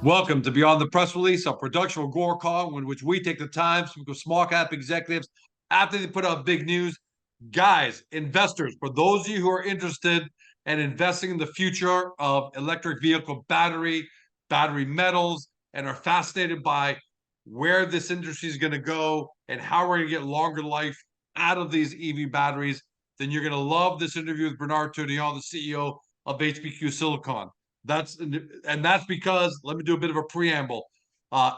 Welcome to Beyond the Press Release, a production of Gore Call, in which we take the time to speak with small cap executives after they put out big news. Guys, investors, for those of you who are interested in investing in the future of electric vehicle battery metals, and are fascinated by where this industry is going to go and how we're going to get longer life out of these EV batteries, then you're going to love this interview with Bernard Tourillon, the CEO of HPQ Silicon. That's because, let me do a bit of a preamble.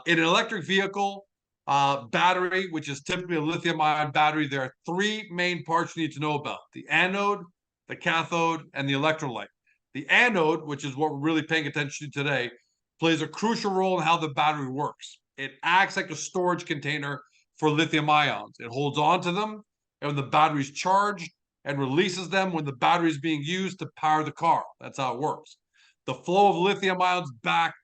In an electric vehicle battery, which is typically a lithium-ion battery, there are three main parts you need to know about: the anode, the cathode, and the electrolyte. The anode, which is what we're really paying attention to today, plays a crucial role in how the battery works. It acts like a storage container for lithium ions. It holds on to them, and when the battery's charged, and releases them when the battery is being used to power the car. That's how it works. The flow of lithium ions back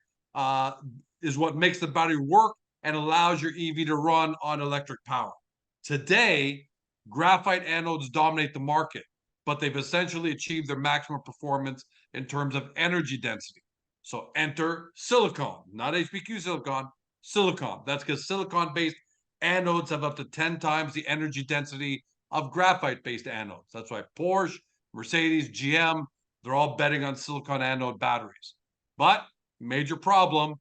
is what makes the battery work and allows your EV to run on electric power. Today, graphite anodes dominate the market, but they've essentially achieved their maximum performance in terms of energy density. So enter silicon, not HPQ silicon, silicon. That's because silicon-based anodes have up to 10 times the energy density of graphite-based anodes. That's why Porsche, Mercedes, GM, they're all betting on silicon anode batteries. But major problem,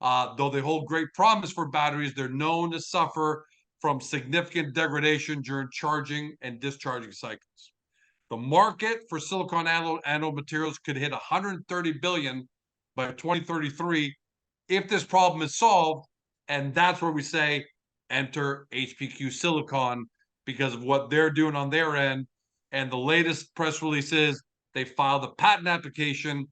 though they hold great promise for batteries, they're known to suffer from significant degradation during charging and discharging cycles. The market for silicon anode materials could hit 130 billion by 2033 if this problem is solved, and that's where we say enter HPQ Silicon because of what they're doing on their end. And the latest press release is they filed a patent application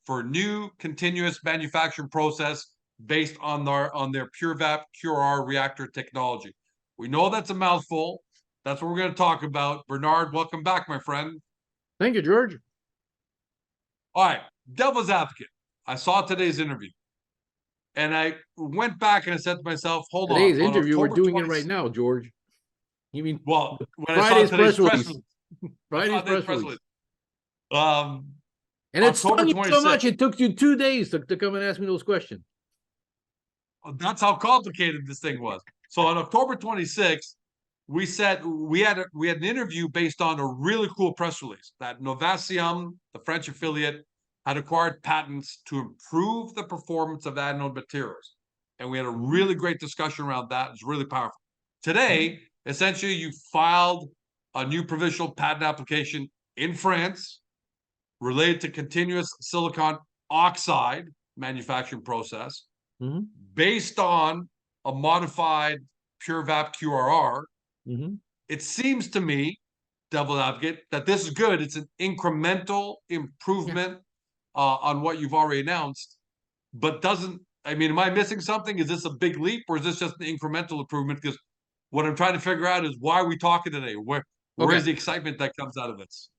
for new continuous manufacturing process based on their PureVap QRR reactor technology. We know that's a mouthful. That's what we're going to talk about. Bernard, welcome back, my friend. Thank you, George. All right, devil's advocate. I saw today's interview, and I went back and I said to myself, "Hold on." Today's interview, we're doing it right now, George. You mean when Friday's press release? Friday's press release. And it stung you so much, it took you 2 days to come and ask me those questions. That's how complicated this thing was. So on October 26th, we said we had an interview based on a really cool press release that Novasium, the French affiliate, had acquired patents to improve the performance of anode materials. And we had a really great discussion around that. It's really powerful. Today, essentially, you filed a new provisional patent application in France related to continuous silicon oxide manufacturing process based on a modified PureVap QRR. It seems to me, devil advocate, that this is good. It's an incremental improvement on what you've already announced, but am I missing something? Is this a big leap, or is this just an incremental improvement? Because what I'm trying to figure out is, why are we talking today? Where is the excitement that comes out of this?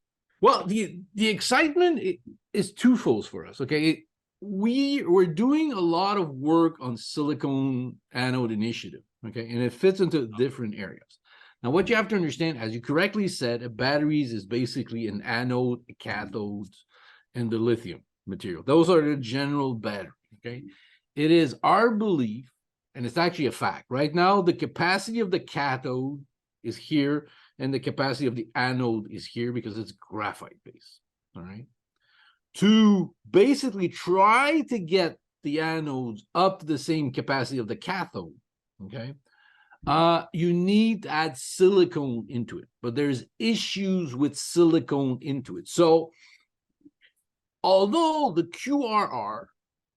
Well, the excitement is twofold for us. Okay, we're doing a lot of work on silicon anode initiative. Okay, and it fits into different areas. Now, what you have to understand, as you correctly said, a batteries is basically an anode, a cathode, and the lithium material. Those are the general battery. Okay, it is our belief, and it's actually a fact. Right now, the capacity of the cathode is here, and the capacity of the anode is here because it's graphite based. All right. To basically try to get the anodes up to the same capacity of the cathode, okay, you need to add silicone into it, but there's issues with silicone into it. So although the QRR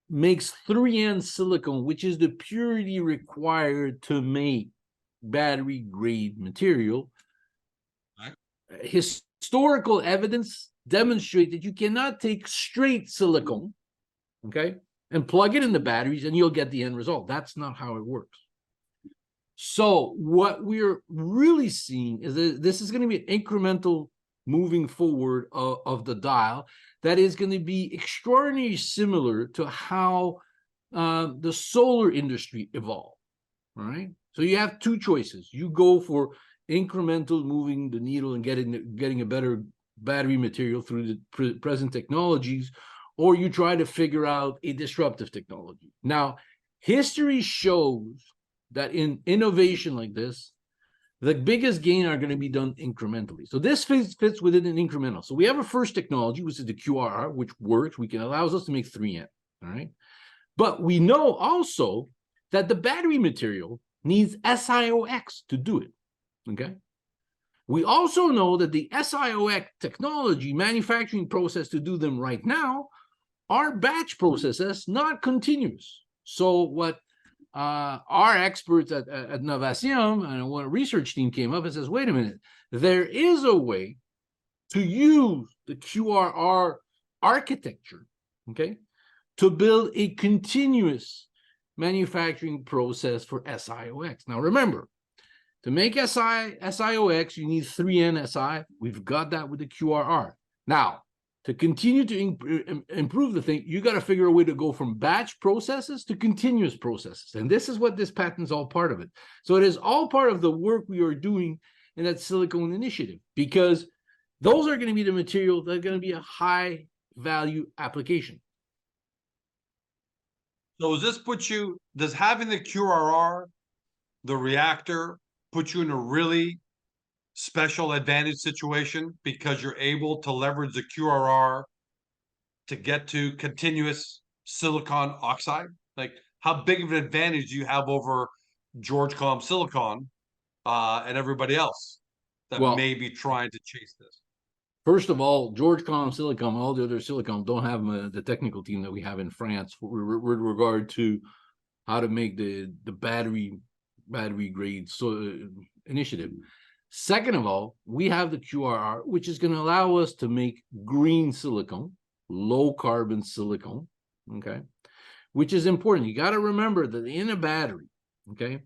makes 3N silicone, which is the purity required to make battery grade material, historical evidence demonstrate that you cannot take straight silicone, okay, and plug it in the batteries and you'll get the end result. That's not how it works. So what we're really seeing is that this is going to be an incremental moving forward of the dial that is going to be extraordinarily similar to how the solar industry evolved. All right. So you have two choices. You go for incremental moving the needle and getting a better battery material through the present technologies, or you try to figure out a disruptive technology. Now, history shows that in innovation like this, the biggest gain are going to be done incrementally. So this fits within an incremental. So we have a first technology, which is the QRR, which works. We can allows us to make 3N, all right? But we know also that the battery material needs SiOx to do it, okay? We also know that the SiOx technology manufacturing process to do them right now are batch processes, not continuous. So what our experts at Novasium and one research team came up and says, wait a minute, there is a way to use the QRR architecture, okay, to build a continuous manufacturing process for SiOx. Now, remember, to make SiOx, you need 3N Si. We've got that with the QRR. Now, to continue to improve the thing, you got to figure a way to go from batch processes to continuous processes. And this is what this patent's all part of it. So it is all part of the work we are doing in that Silicon initiative, because those are going to be the material that are going to be a high value application. So does having the QRR, the reactor, put you in a really special advantage situation because you're able to leverage the QRR to get to continuous silicon oxide? Like, how big of an advantage do you have over Georgecom Silicon and everybody else that may be trying to chase this? First of all, Georgecom Silicon, all the other Silicon don't have the technical team that we have in France with regard to how to make the battery grade initiative. Second of all, we have the QRR, which is going to allow us to make green silicon, low carbon silicon, okay, which is important. You got to remember that in a battery, okay,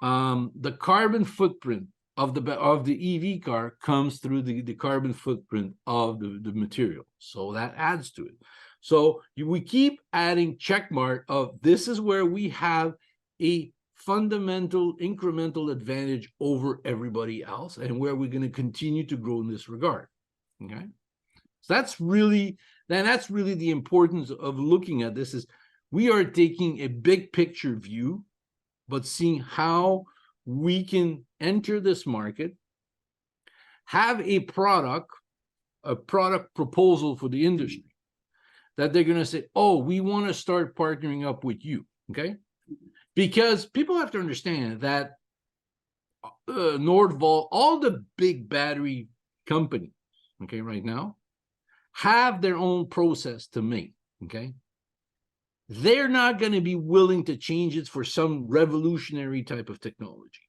the carbon footprint of the EV car comes through the carbon footprint of the material. So that adds to it. So we keep adding check mark of this is where we have a fundamental incremental advantage over everybody else, and where we're going to continue to grow in this regard. Okay, so that's really the importance of looking at this. Is we are taking a big picture view, but seeing how we can enter this market, have a product proposal for the industry that they're going to say, oh, we want to start partnering up with you. Okay, because people have to understand that Nordvolt, all the big battery companies, okay, right now, have their own process to make, okay? They're not going to be willing to change it for some revolutionary type of technology.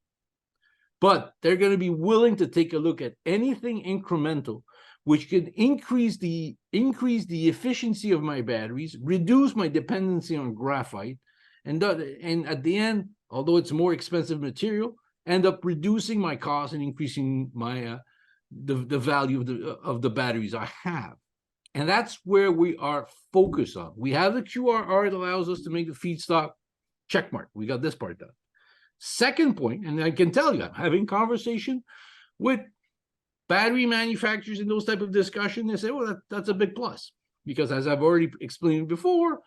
But they're going to be willing to take a look at anything incremental, which can increase the efficiency of my batteries, reduce my dependency on graphite, and at the end, although it's more expensive material, end up reducing my cost and increasing my the value of the batteries I have. And that's where we are focused on. We have the QRR that allows us to make the feedstock check mark. We got this part done. Second point, and I can tell you, I'm having conversation with battery manufacturers in those type of discussion. They say, well, that's a big plus, because as I've already explained before,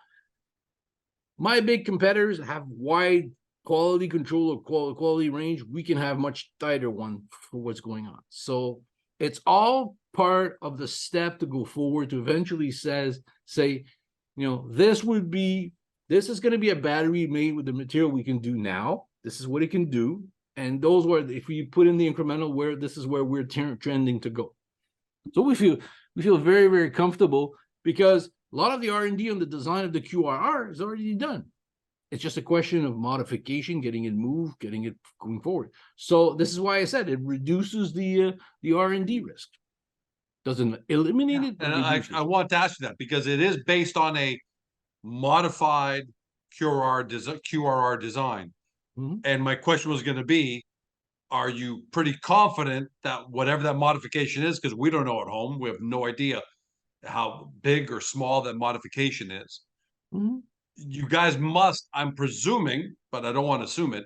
my big competitors have wide quality control or quality range. We can have much tighter one for what's going on. So it's all part of the step to go forward to eventually say, you know, this is going to be a battery made with the material we can do now. This is what it can do. And those were, if we put in the incremental, this is where we're trending to go. So we feel very, very comfortable, because a lot of the R&D on the design of the QRR is already done. It's just a question of modification, getting it moved, getting it going forward. So this is why I said it reduces the R&D risk. Doesn't eliminate it. And I want to ask you that, because it is based on a modified QRR design. Mm-hmm. And my question was going to be, are you pretty confident that whatever that modification is, because we don't know at home, we have no idea how big or small that modification is. Mm-hmm. You guys must, I'm presuming, but I don't want to assume it,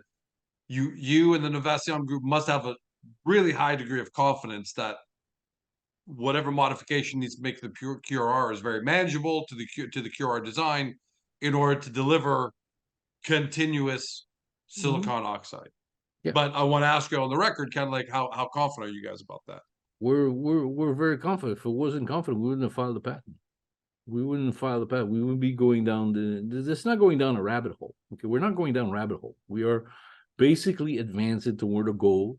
you and the Novasium group must have a really high degree of confidence that whatever modification needs to make the pure QRR is very manageable to the QRR design in order to deliver continuous silicon oxide. Yeah. But I want to ask you on the record, kind of like how confident are you guys about that? We're very confident. If it wasn't confident, we wouldn't have filed the patent. We wouldn't file the patent. We would be going down it's not going down a rabbit hole. Okay, we're not going down a rabbit hole. We are basically advancing toward a goal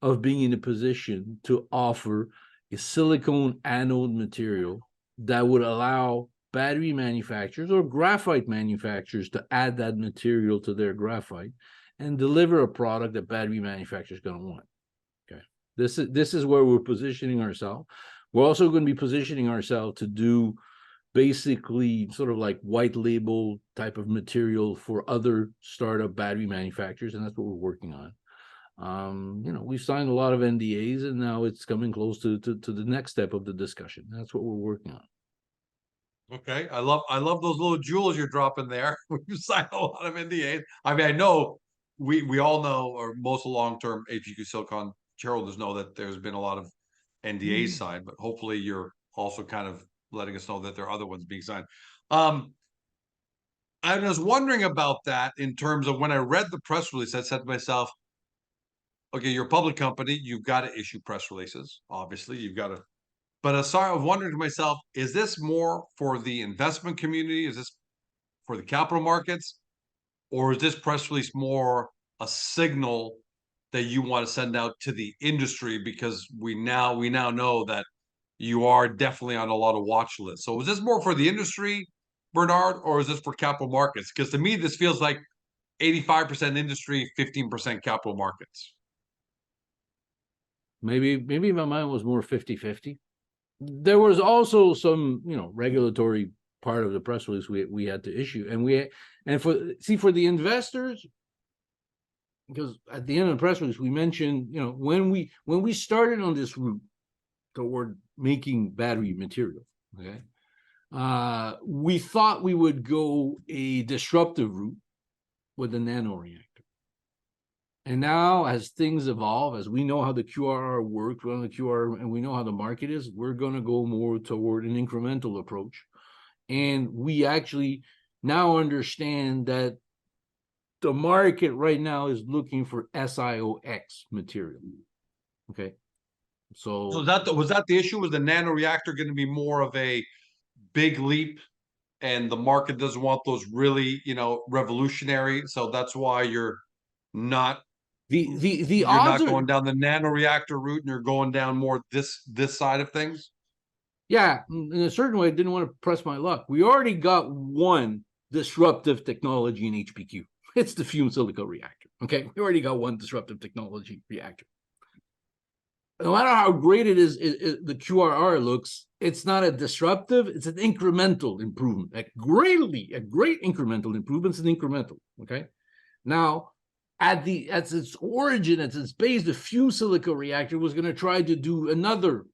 of being in a position to offer a silicone anode material that would allow battery manufacturers or graphite manufacturers to add that material to their graphite and deliver a product that battery manufacturers are going to want. Okay, this is where we're positioning ourselves. We're also going to be positioning ourselves to do basically sort of like white label type of material for other startup battery manufacturers, and that's what we're working on. We've signed a lot of NDAs, and now it's coming close to the next step of the discussion. That's what we're working on. Okay, I love those little jewels you're dropping there. We've signed a lot of NDAs. I mean, I know we all know, or most long-term HPQ Silicon shareholders know that there's been a lot of NDAs signed, but hopefully you're also kind of letting us know that there are other ones being signed. I was wondering about that in terms of when I read the press release, I said to myself, okay, you're a public company, you've got to issue press releases. Obviously, you've got to. But I was wondering to myself, is this more for the investment community? Is this for the capital markets? Or is this press release more a signal that you want to send out to the industry, because we now know that you are definitely on a lot of watch lists. So is this more for the industry, Bernard, or is this for capital markets? Because to me, this feels like 85% industry, 15% capital markets. Maybe my mind was more 50-50. There was also some, regulatory part of the press release we had to issue, and for the investors, because at the end of the press release we mentioned, when we started on this route toward making battery material, okay, we thought we would go a disruptive route with the nano reactor. And now, as things evolve, as we know how the QRR works, and we know how the market is, we're going to go more toward an incremental approach. And we actually now understand that the market right now is looking for SiOx material. Okay. So was that the issue? Was the nano reactor going to be more of a big leap, and the market doesn't want those really, revolutionary? So that's why you're not you're not going down the nano reactor route, and you're going down more this side of things. Yeah, in a certain way, I didn't want to press my luck. We already got one disruptive technology in HPQ. It's the fume silica reactor. Okay, we already got one disruptive technology reactor. No matter how great it is, the QRR looks, it's not a disruptive, it's an incremental improvement. A great incremental improvement is an incremental, okay? Now, at its origin, at its base, the fume silica reactor was going to try to do another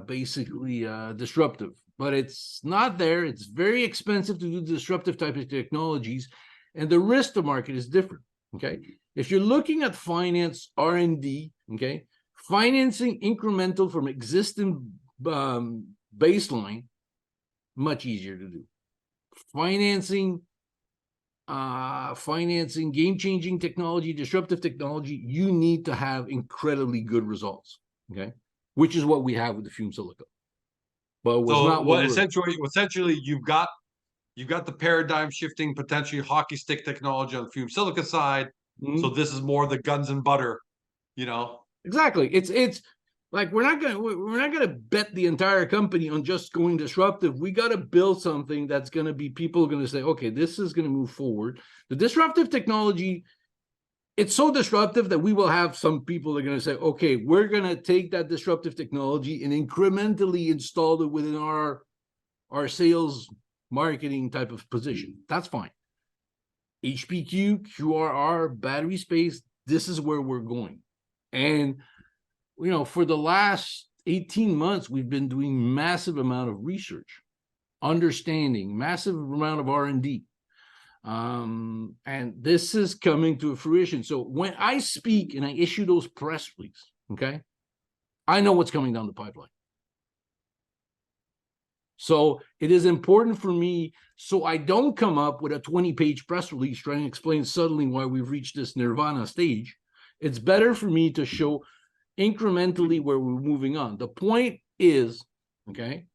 basically disruptive, but it's not there. It's very expensive to do disruptive type of technologies, and the risk to market is different, okay? If you're looking at finance R&D, okay, financing incremental from existing baseline, much easier to do. Financing game-changing technology, disruptive technology, you need to have incredibly good results, okay? Which is what we have with the fume silica. But essentially you've got the paradigm shifting, potentially hockey stick technology on the fume silica side. Mm-hmm. So this is more the guns and butter, Exactly. It's like we're not gonna bet the entire company on just going disruptive. We got to build something that's gonna be people are gonna say, okay, this is gonna move forward. The disruptive technology, it's so disruptive that we will have some people that are going to say, okay, we're going to take that disruptive technology and incrementally install it within our sales marketing type of position. That's fine. HPQ, QRR, battery space, this is where we're going. And, for the last 18 months, we've been doing massive amount of research, understanding, massive amount of R&D. And this is coming to fruition. So when I speak and I issue those press releases, okay, I know what's coming down the pipeline. So it is important for me, so I don't come up with a 20-page press release trying to explain suddenly why we've reached this nirvana stage. It's better for me to show incrementally where we're moving on. The point is, okay,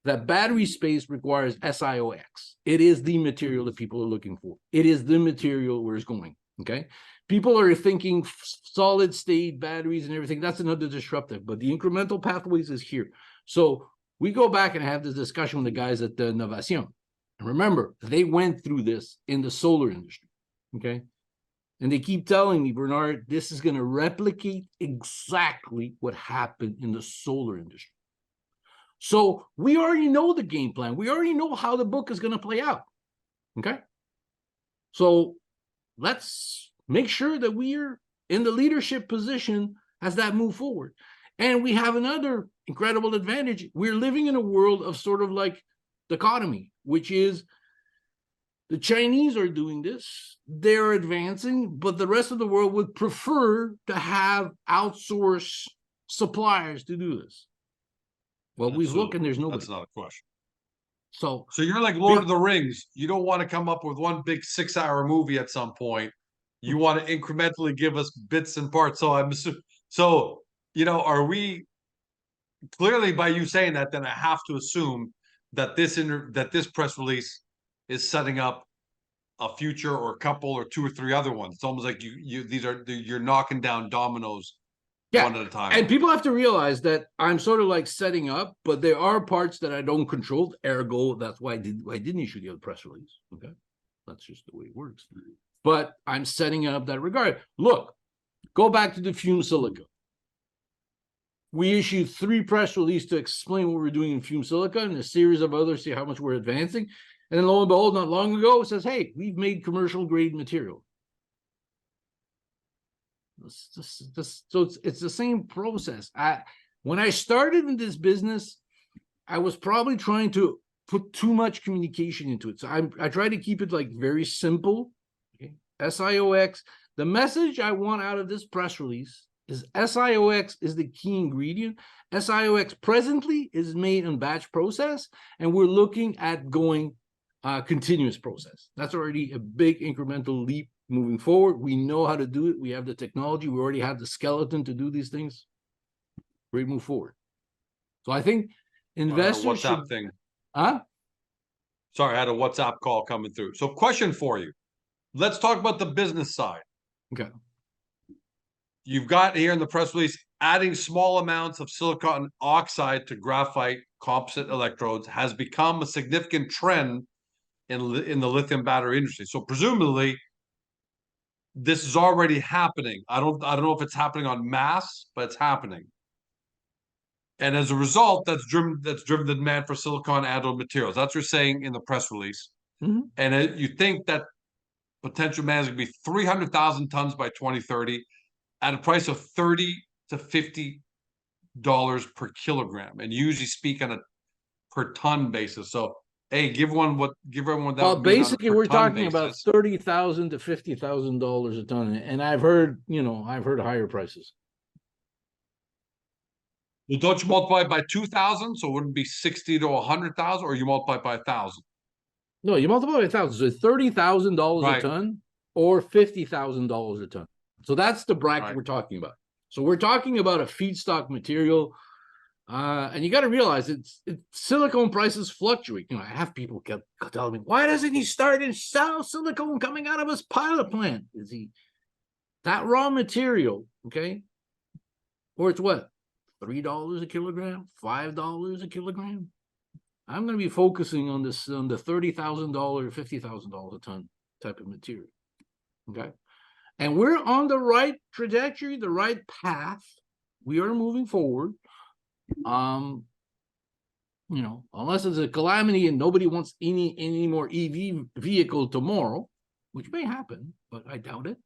that battery space requires SiOx. It is the material that people are looking for. It is the material where it's going, okay? People are thinking solid state batteries and everything. That's another disruptive, but the incremental pathways is here. So we go back and have this discussion with the guys at the Novation. And remember, they went through this in the solar industry, okay? And they keep telling me, Bernard, this is going to replicate exactly what happened in the solar industry. So we already know the game plan. We already know how the book is going to play out, okay? So let's make sure that we're in the leadership position as that move forward. And we have another incredible advantage. We're living in a world of sort of like dichotomy, which is the Chinese are doing this, they're advancing, but the rest of the world would prefer to have outsource suppliers to do this. Well, Absolutely. we've looked and there's nobody. That's not a question. So you're like Lord of the Rings. You don't want to come up with one big 6-hour movie at some point. You want to incrementally give us bits and parts. So are we clearly, by you saying that, then I have to assume that this press release is setting up a future or a couple or 2 or 3 other ones. It's almost like you're knocking down dominoes one at a time. And people have to realize that I'm sort of like setting up, but there are parts that I don't control. Ergo, that's why I didn't issue the other press release. Okay, that's just the way it works. But I'm setting up that regard. Look, go back to the fumed silica. We issued 3 press releases to explain what we're doing in fumed silica and a series of others, see how much we're advancing. And then lo and behold, not long ago, it says, hey, we've made commercial grade material. So it's the same process. When I started in this business, I was probably trying to put too much communication into it. So I try to keep it like very simple. Okay? SiOx. The message I want out of this press release is SiOx is the key ingredient. SiOx presently is made in batch process, and we're looking at going continuous process. That's already a big incremental leap moving forward. We know how to do it. We have the technology. We already have the skeleton to do these things. Great move forward. So I think investors WhatsApp thing. Huh? Sorry, I had a WhatsApp call coming through. So question for you. Let's talk about the business side. Okay. You've got here in the press release, adding small amounts of silicon oxide to graphite composite electrodes has become a significant trend in the lithium battery industry. So presumably, this is already happening. I don't know if it's happening en masse, but it's happening. And as a result, that's driven the demand for silicon anode materials. That's what you're saying in the press release. Mm-hmm. And you think that potential demand is going to be 300,000 tons by 2030 at a price of $30 to $50 per kilogram. And you usually speak on a per ton basis. So hey, give everyone that. Well, basically, we're talking about $30,000 to $50,000 a ton, and I've heard higher prices. Well, don't you multiply it by 2,000, so it wouldn't be 60 to 100,000, or you multiply it by 1,000? No, you multiply by 1,000, so $30,000 a ton or $50,000 a ton. So that's the bracket we're talking about. So we're talking about a feedstock material. And you got to realize silicone prices fluctuate. I have people kept telling me, why doesn't he start and sell silicone coming out of his pilot plant? Is he that raw material? Okay. Or it's what? $3 a kilogram, $5 a kilogram. I'm going to be focusing on the $30,000, $50,000 a ton type of material. Okay. And we're on the right trajectory, the right path. We are moving forward. Unless it's a calamity and nobody wants any more EV vehicle tomorrow, which may happen, but I doubt it.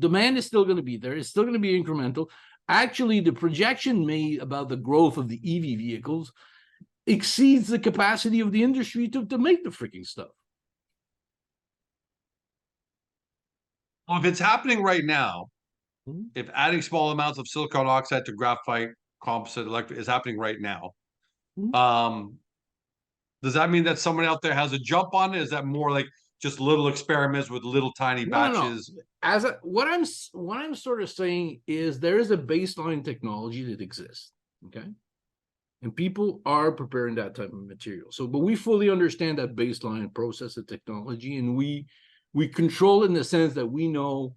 Demand is still going to be there. It's still going to be incremental. Actually, the projection made about the growth of the EV vehicles exceeds the capacity of the industry to make the freaking stuff. Well, if it's happening right now, if adding small amounts of silicon oxide to graphite composite electrode is happening right now, Does that mean that someone out there has a jump on it? Is that more like just little experiments with little tiny batches? What I'm sort of saying is there is a baseline technology that exists, okay, and people are preparing that type of material. So, but we fully understand that baseline process of technology, and we control it in the sense that we know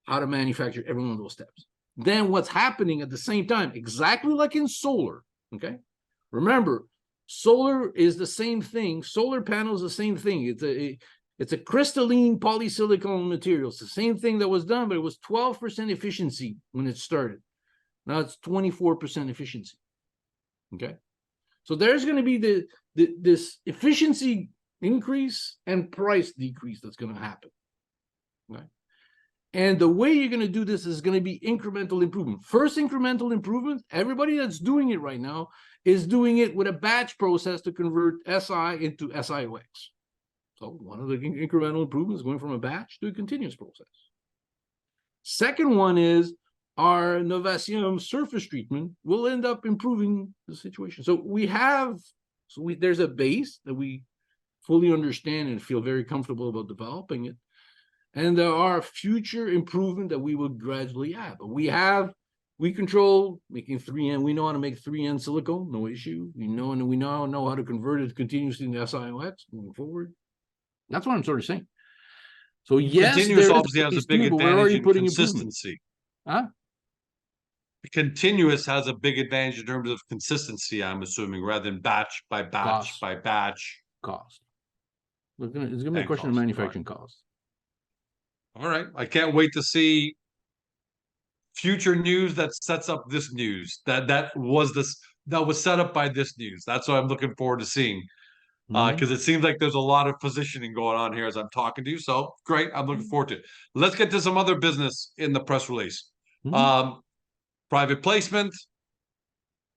how to manufacture every one of those steps. Then what's happening at the same time, exactly like in solar, okay? Remember, solar is the same thing. Solar panels the same thing. It's a crystalline polysilicon material. It's the same thing that was done, but it was 12% efficiency when it started. Now it's 24% efficiency. Okay, so there's going to be this efficiency increase and price decrease that's going to happen. Right. And the way you're going to do this is going to be incremental improvement. First incremental improvement, everybody that's doing it right now is doing it with a batch process to convert Si into SiOx. So one of the incremental improvements is going from a batch to a continuous process. Second one is our Novasium surface treatment will end up improving the situation. So there's a base that we fully understand and feel very comfortable about developing it. And there are future improvement that we will gradually add. But we control making 3N. We know how to make 3N silicone, no issue. We now know how to convert it continuously into SiOx moving forward. That's what I'm sort of saying. So yes, continuous obviously has a big advantage in consistency. Huh? Continuous has a big advantage in terms of consistency, I'm assuming, rather than batch by batch by batch. Cost. It's going to be a question of manufacturing cost. All right. I can't wait to see future news that sets up this news. That was set up by this news. That's what I'm looking forward to seeing. Because it seems like there's a lot of positioning going on here as I'm talking to you. So great. I'm looking forward to it. Let's get to some other business in the press release. Private placement.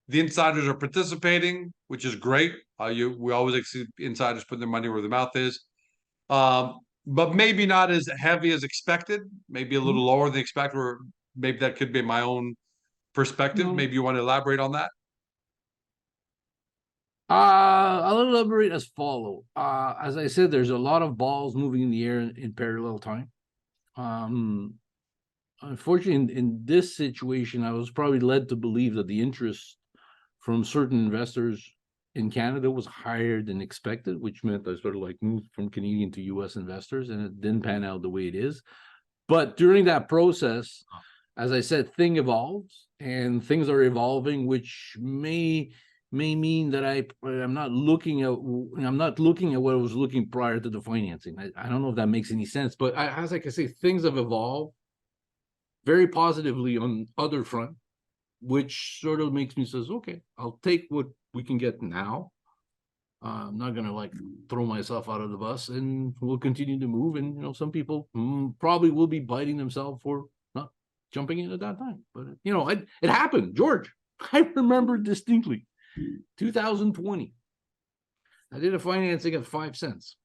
The insiders are participating, which is great. We always see insiders putting their money where their mouth is. But maybe not as heavy as expected, maybe a little lower than expected, or maybe that could be my own perspective. Maybe you want to elaborate on that? I'll elaborate as follows. As I said, there's a lot of balls moving in the air in parallel time. Unfortunately, in this situation, I was probably led to believe that the interest from certain investors in Canada was higher than expected, which meant I sort of like moved from Canadian to US investors, and it didn't pan out the way it is. But during that process, as I said, thing evolves and things are evolving, which may mean that I'm not looking at what I was looking prior to the financing. I don't know if that makes any sense, but as I can say, things have evolved very positively on other front, which sort of makes me says, okay, I'll take what we can get now. I'm not gonna like throw myself out of the bus, and we'll continue to move. And some people probably will be biting themselves for not jumping in at that time. But it happened, George. I remember distinctly, 2020. I did a financing at 5 cents.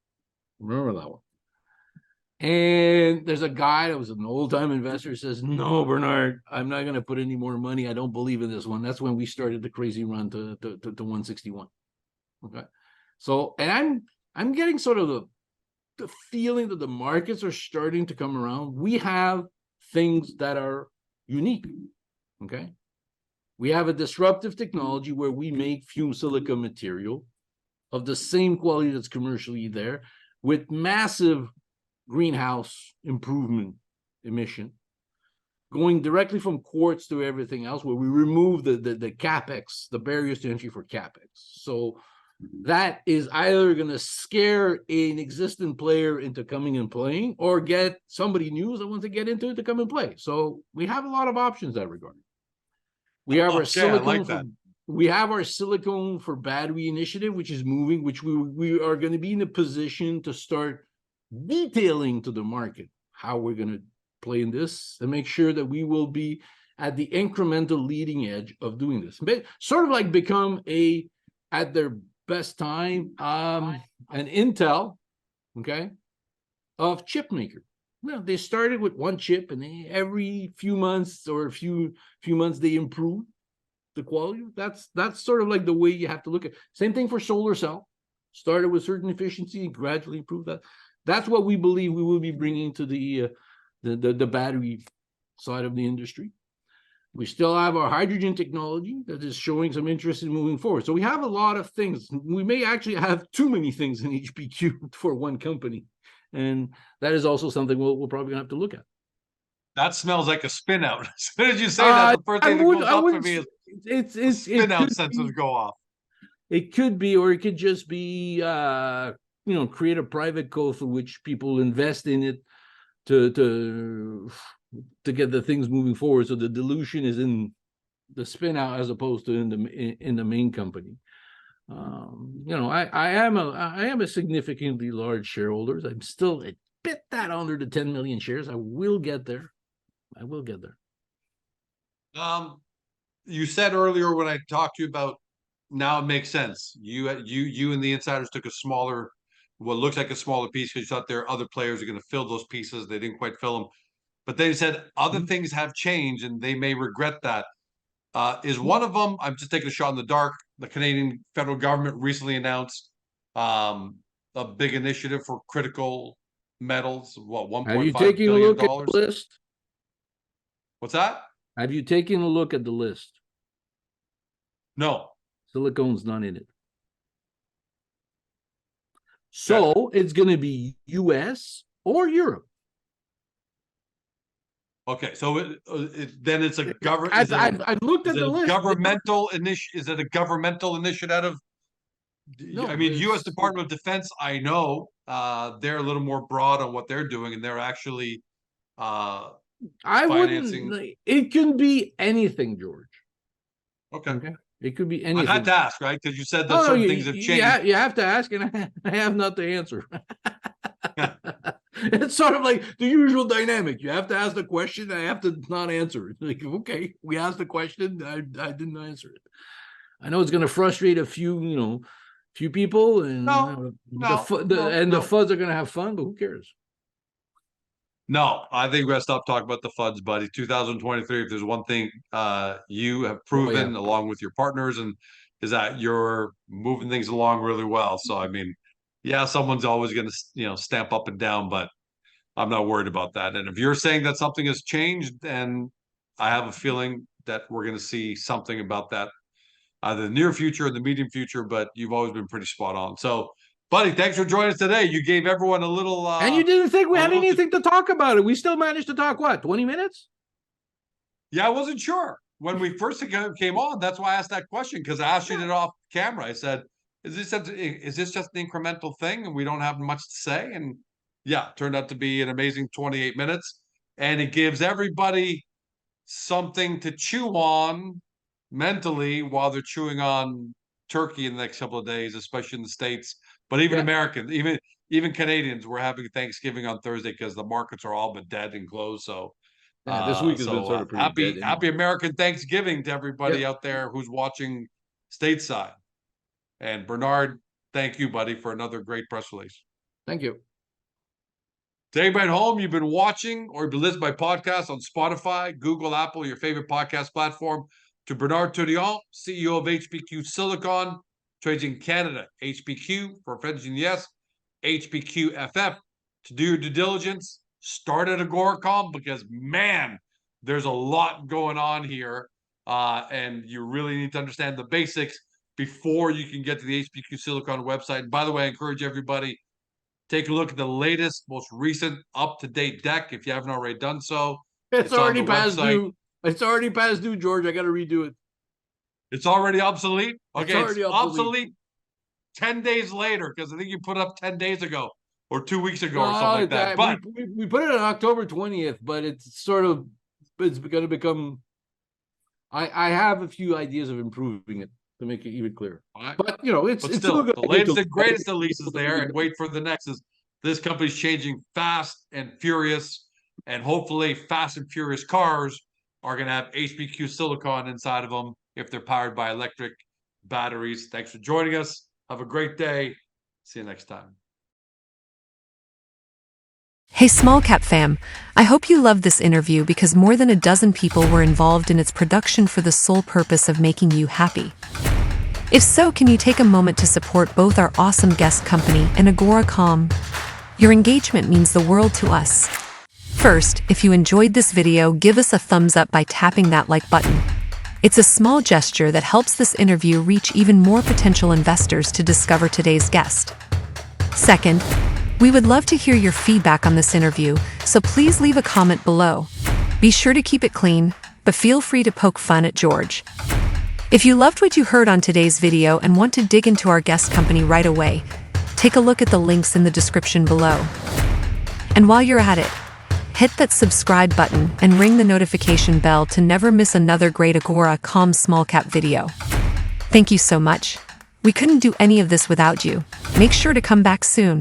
Remember that one? And there's a guy that was an old-time investor who says, no, Bernard, I'm not going to put any more money. I don't believe in this one. That's when we started the crazy run to 161. Okay. So, and I'm getting sort of the feeling that the markets are starting to come around. We have things that are unique. Okay. We have a disruptive technology where we make fume silica material of the same quality that's commercially there with massive greenhouse improvement emission, going directly from quartz to everything else, where we remove the capex, the barriers to entry for capex. So that is either going to scare an existing player into coming and playing, or get somebody new that wants to get into it to come and play. So we have a lot of options in that regard. We have our silicone. We have our silicone for battery initiative, which is moving, which we are going to be in a position to start detailing to the market how we're going to play in this and make sure that we will be at the incremental leading edge of doing this. Sort of like become at their best time, an Intel, okay, of chip maker. Well, they started with one chip, and every few months or a few months they improved. the quality. That's sort of like the way you have to look at. Same thing for solar cell. Started with certain efficiency, gradually improve that. That's what we believe we will be bringing to the battery side of the industry. We still have our hydrogen technology that is showing some interest in moving forward. So we have a lot of things. We may actually have too many things in HPQ for one company. And that is also something we're probably gonna have to look at. That smells like a spin out. As soon as you say that, the first thing that goes up for me is the spin out sensors go off. It could be, or it could just be, create a private code for which people invest in it to get the things moving forward. So the dilution is in the spin out as opposed to in the main company. I am a significantly large shareholder. I'm still a bit that under the 10 million shares. I will get there. You said earlier when I talked to you about, now it makes sense. You and the insiders took a smaller, what looks like a smaller piece because you thought there are other players are going to fill those pieces. They didn't quite fill them, but they said other things have changed and they may regret that. Is one of them, I'm just taking a shot in the dark, the Canadian federal government recently announced a big initiative for critical metals, what, $1.5 billion? At the list? What's that? Have you taken a look at the list? No. Silicon's not in it. So it's going to be US or Europe. Okay, so then it's a government. I've looked at the list. Governmental is it a governmental initiative? No, I mean, U.S. Department of Defense. I know they're a little more broad on what they're doing, and they're actually financing. It can be anything, George. Okay. It could be anything. I had to ask, right? Because you said that certain things have changed. You have to ask, and I have not the answer. It's sort of like the usual dynamic. You have to ask the question, I have to not answer it. Like, okay, we asked the question, I didn't answer it. I know it's going to frustrate a few people, and the FUDs are going to have fun, but who cares? No, I think we got to stop talking about the FUDs, buddy. 2023, if there's one thing you have proven along with your partners, and is that you're moving things along really well. So, I mean, yeah, someone's always going to, stamp up and down, but I'm not worried about that. And if you're saying that something has changed, then I have a feeling that we're going to see something about that either the near future or the medium future, but you've always been pretty spot on. So, buddy, thanks for joining us today. You gave everyone a little... and you didn't think we had anything to talk about it. We still managed to talk, what, 20 minutes? Yeah, I wasn't sure. When we first came on, that's why I asked that question, because I asked you it off camera. I said, is this just an incremental thing and we don't have much to say? And yeah, it turned out to be an amazing 28 minutes. And it gives everybody something to chew on mentally while they're chewing on turkey in the next couple of days, especially in the States. But even Americans, even Canadians, we're having Thanksgiving on Thursday because the markets are all but dead and closed. So this week has been sort of pretty dead. Happy American Thanksgiving to everybody out there who's watching stateside. And Bernard, thank you, buddy, for another great press release. Thank you. To everybody at home, you've been watching or been listening by podcast on Spotify, Google, Apple, your favorite podcast platform. To Bernard Tourillon, CEO of HPQ Silicon, trades in Canada, HPQ for friends in the US, HPQ FF. To do your due diligence, start at Agoracom because, man, there's a lot going on here, and you really need to understand the basics before you can get to the HPQ Silicon website. And by the way, I encourage everybody, take a look at the latest, most recent, up-to-date deck if you haven't already done so. It's already past due. It's already past due, George. I got to redo it. It's already obsolete? Okay, it's obsolete 10 days later, because I think you put it up 10 days ago or 2 weeks ago or something like that. But we put it on October 20th, but it's going to become... I have a few ideas of improving it to make it even clearer. Right. But, it's still the latest and greatest release is there, and wait for the next. This company's changing fast and furious, and hopefully fast and furious cars are going to have HPQ Silicon inside of them if they're powered by electric batteries. Thanks for joining us. Have a great day. See you next time. Hey small cap fam, I hope you loved this interview because more than a dozen people were involved in its production for the sole purpose of making you happy. If so, can you take a moment to support both our awesome guest company and Agora.com? Your engagement means the world to us. First, if you enjoyed this video, give us a thumbs up by tapping that like button. It's a small gesture that helps this interview reach even more potential investors to discover today's guest. Second, we would love to hear your feedback on this interview, so please leave a comment below. Be sure to keep it clean, but feel free to poke fun at George. If you loved what you heard on today's video and want to dig into our guest company right away, take a look at the links in the description below. And while you're at it, hit that subscribe button and ring the notification bell to never miss another great Agora.com small cap video. Thank you so much. We couldn't do any of this without you. Make sure to come back soon.